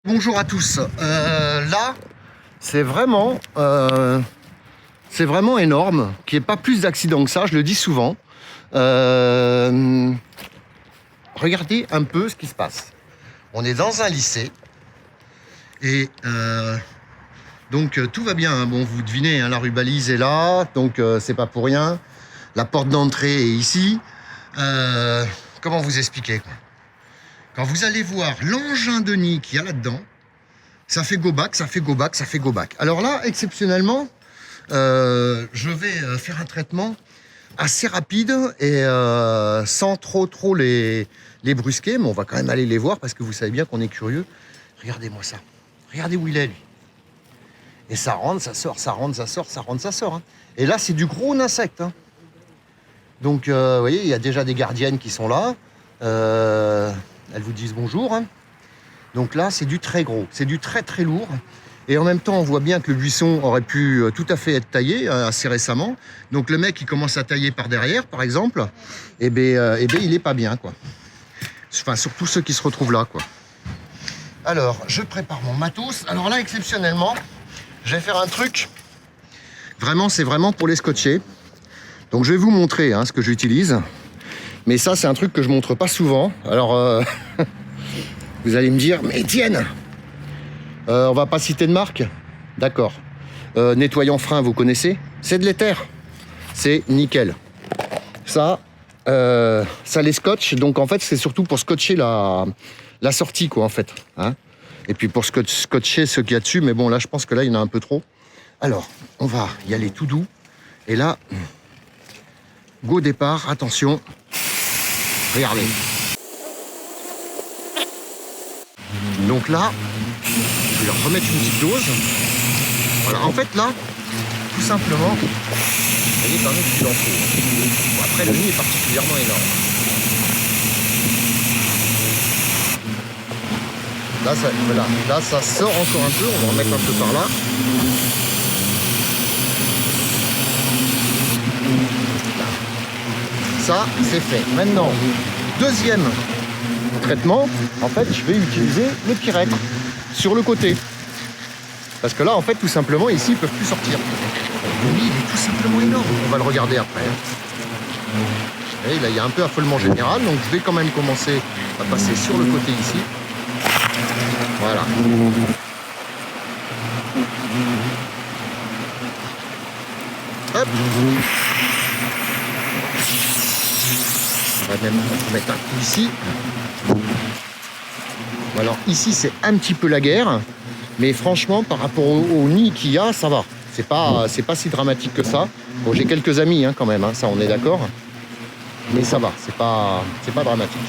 Bonjour à tous. Là, c'est vraiment énorme qu'il n'y ait pas plus d'accidents que ça, je le dis souvent. Regardez un peu ce qui se passe. On est dans un lycée et donc tout va bien. Bon, vous devinez, hein, la rue Balise est là, donc c'est pas pour rien. La porte d'entrée est ici. Comment vous expliquer quoi? Quand vous allez voir l'engin de nid qu'il y a là-dedans, ça fait go back, ça fait go back, ça fait go back. Alors là, exceptionnellement, je vais faire un traitement assez rapide et sans trop les brusquer, mais on va quand même aller les voir parce que vous savez bien qu'on est curieux. Regardez-moi ça. Regardez où il est, lui. Et ça rentre, ça sort, ça rentre, ça sort, ça rentre, ça sort. Hein. Et là, c'est du gros insecte. Hein. Donc, vous voyez, il y a déjà des gardiennes qui sont là. Elles vous disent bonjour. Hein. Donc là, c'est du très gros, c'est du très lourd. Et en même temps, on voit bien que le buisson aurait pu tout à fait être taillé assez récemment. Donc le mec, il commence à tailler par derrière, par exemple. Et ben, il est pas bien, quoi. Enfin, surtout ceux qui se retrouvent là, quoi. Alors, je prépare mon matos. Alors là, exceptionnellement, je vais faire un truc. Vraiment, c'est vraiment pour les scotcher. Donc je vais vous montrer ce que j'utilise. Mais ça, c'est un truc que je montre pas souvent. Alors, vous allez me dire, mais Étienne, on va pas citer de marque? D'accord. Nettoyant frein, vous connaissez? C'est de l'éther. C'est nickel. Ça les scotche. Donc en fait, c'est surtout pour scotcher la sortie, quoi, en fait. Hein, et puis pour scotcher ce qu'il y a dessus. Mais bon, là, je pense que là, il y en a un peu trop. Alors, on va y aller tout doux. Et là, go départ, attention. Regardez. Donc là, je vais leur remettre une petite dose. Voilà, en fait là, tout simplement, vous voyez quand même qu'il en faut. Bon, après, le nid est particulièrement énorme. Là, voilà. Là, ça sort encore un peu. On va en mettre un peu par là. Ça, c'est fait. Maintenant, deuxième traitement, en fait, je vais utiliser le Pyrex sur le côté. Parce que là, en fait, tout simplement, ici, ils ne peuvent plus sortir. Le nid, il est tout simplement énorme. On va le regarder après. Et là, il y a un peu affolement général, donc je vais quand même commencer à passer sur le côté ici. Voilà. Hop. On va même mettre un coup ici. Alors ici c'est un petit peu la guerre, mais franchement par rapport au nid qu'il y a, ça va. C'est pas si dramatique que ça. Bon, j'ai quelques amis quand même, ça on est d'accord. Mais ça va, c'est pas dramatique.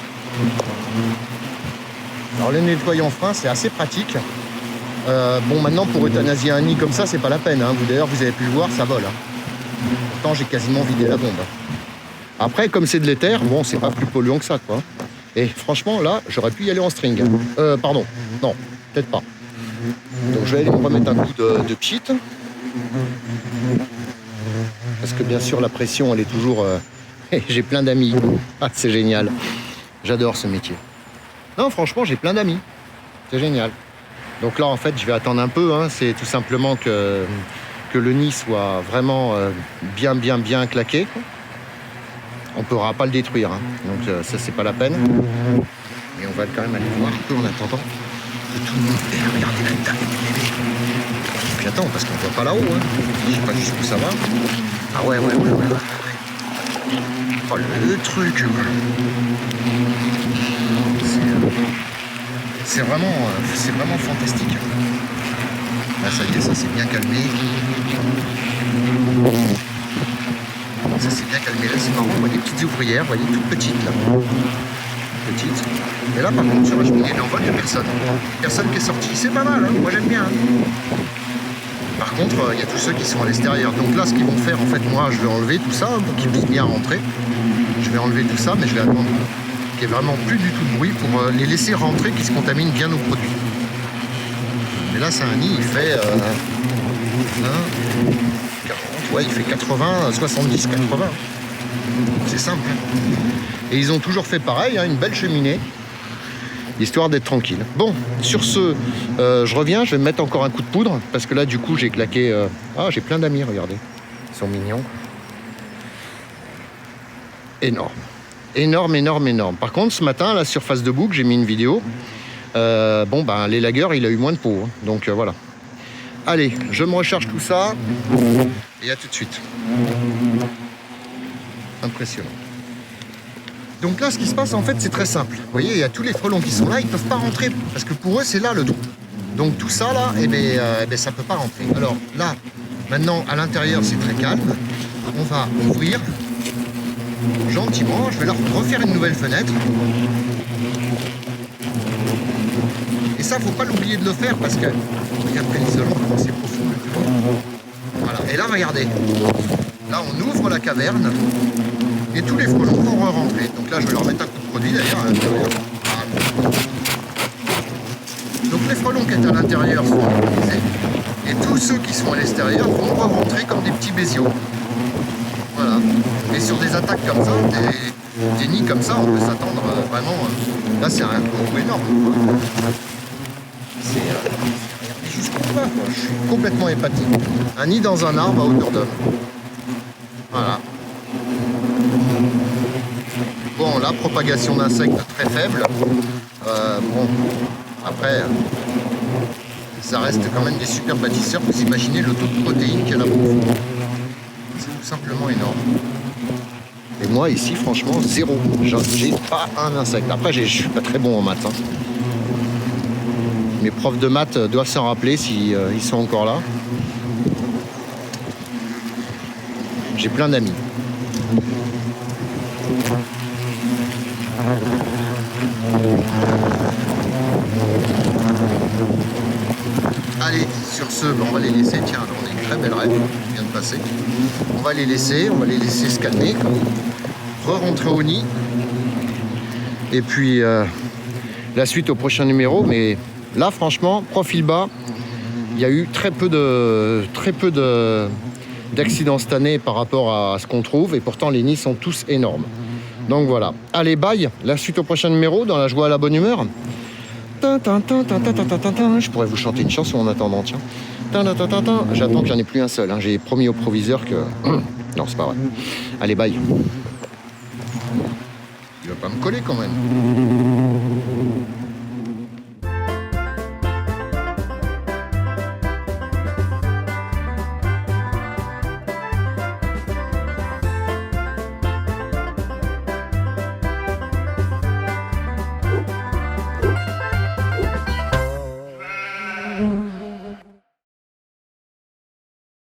Alors le nettoyant frein c'est assez pratique. Bon maintenant pour euthanasier un nid comme ça c'est pas la peine. D'ailleurs vous avez pu le voir, ça vole. Pourtant j'ai quasiment vidé la bombe. Après, comme c'est de l'éther, bon, c'est pas plus polluant que ça, quoi. Et franchement, là, j'aurais pu y aller en string. Pardon, non, peut-être pas. Donc je vais aller me remettre un coup de pchit. Parce que bien sûr, la pression, elle est toujours... J'ai plein d'amis. Ah, c'est génial. J'adore ce métier. Non, franchement, j'ai plein d'amis. C'est génial. Donc là, en fait, je vais attendre un peu. C'est tout simplement que le nid soit vraiment bien claqué, quoi. On ne pourra pas le détruire, donc ça c'est pas la peine. Mais on va quand même aller voir un peu en attendant que tout le monde. Regardez la taille du bébé. Et puis attends, parce qu'on ne voit pas là-haut. Je sais pas jusqu'où ça va. Ah ouais. Oh le truc. C'est vraiment fantastique. Là ça y est, ça s'est bien calmé. Ça s'est bien calmé, là c'est marrant, on voit des petites ouvrières, vous voyez, toutes petites là. Petites. Et là par contre sur la cheminée, on voit qu'il n'y a personne. Personne qui est sorti, c'est pas mal, moi j'aime bien. Par contre, il y a tous ceux qui sont à l'extérieur. Donc là ce qu'ils vont faire, en fait, moi je vais enlever tout ça pour qu'ils puissent bien rentrer. Je vais enlever tout ça, mais je vais attendre qu'il n'y ait vraiment plus du tout de bruit pour les laisser rentrer, qu'ils se contaminent bien nos produits. Mais là c'est un nid, il fait 40, ouais, il fait 80, 70, 80. C'est simple. Et ils ont toujours fait pareil, une belle cheminée. histoire d'être tranquille. Bon, sur ce, je reviens, je vais me mettre encore un coup de poudre, parce que là, du coup, j'ai claqué... Ah, j'ai plein d'amis, regardez. Ils sont mignons. Énorme. Énorme, énorme, énorme. Par contre, ce matin, à la surface de boucle, j'ai mis une vidéo. Bon, ben, les lagueurs, il a eu moins de peau. Hein. Donc, voilà. Allez, je me recharge tout ça. Et à tout de suite. Impressionnant. Donc là, ce qui se passe, en fait, c'est très simple. Vous voyez, il y a tous les frelons qui sont là, ils ne peuvent pas rentrer, parce que pour eux, c'est là le trou. Donc tout ça, là, eh ben, ça ne peut pas rentrer. Alors là, maintenant, à l'intérieur, c'est très calme. On va ouvrir gentiment. Je vais leur refaire une nouvelle fenêtre. Et ça, faut pas l'oublier de le faire, parce que, regardez l'isolant, comment c'est profond. Voilà. Et là, regardez. Là, on ouvre la caverne. Et tous les frelons vont re-rentrer. Donc là, je vais leur mettre un coup de produit d'ailleurs à l'intérieur. Voilà. Donc les frelons qui étaient à l'intérieur sont immobilisés. Et tous ceux qui sont à l'extérieur vont re-rentrer comme des petits béziots. Voilà. Et sur des attaques comme ça, des nids comme ça, on peut s'attendre vraiment... là, c'est un coup énorme. C'est... regardez jusqu'en bas, quoi. Je suis complètement épaté. Un nid dans un arbre à hauteur d'homme. Voilà. Bon, la propagation d'insectes très faible. Bon, après, ça reste quand même des super bâtisseurs. Vous imaginez le taux de protéines qu'il y a là-bas. C'est tout simplement énorme. Et moi, ici, franchement, zéro. J'ai pas un insecte. Après, je suis pas très bon en maths. Hein. Mes profs de maths doivent s'en rappeler s'ils sont encore là. J'ai plein d'amis. Allez, sur ce, on va les laisser. Tiens, on a une très belle rêve qui vient de passer. On va les laisser se calmer, re-rentrer au nid. Et puis la suite au prochain numéro. Mais là, franchement, profil bas, il y a eu très peu d'accidents cette année par rapport à ce qu'on trouve. Et pourtant, les nids sont tous énormes. Donc voilà. Allez, bye. La suite au prochain numéro, dans la joie à la bonne humeur. Je pourrais vous chanter une chanson en attendant, tiens. J'attends qu'il n'y en ait plus un seul. Hein. J'ai promis au proviseur que... Non, c'est pas vrai. Allez, bye. Il va pas me coller quand même.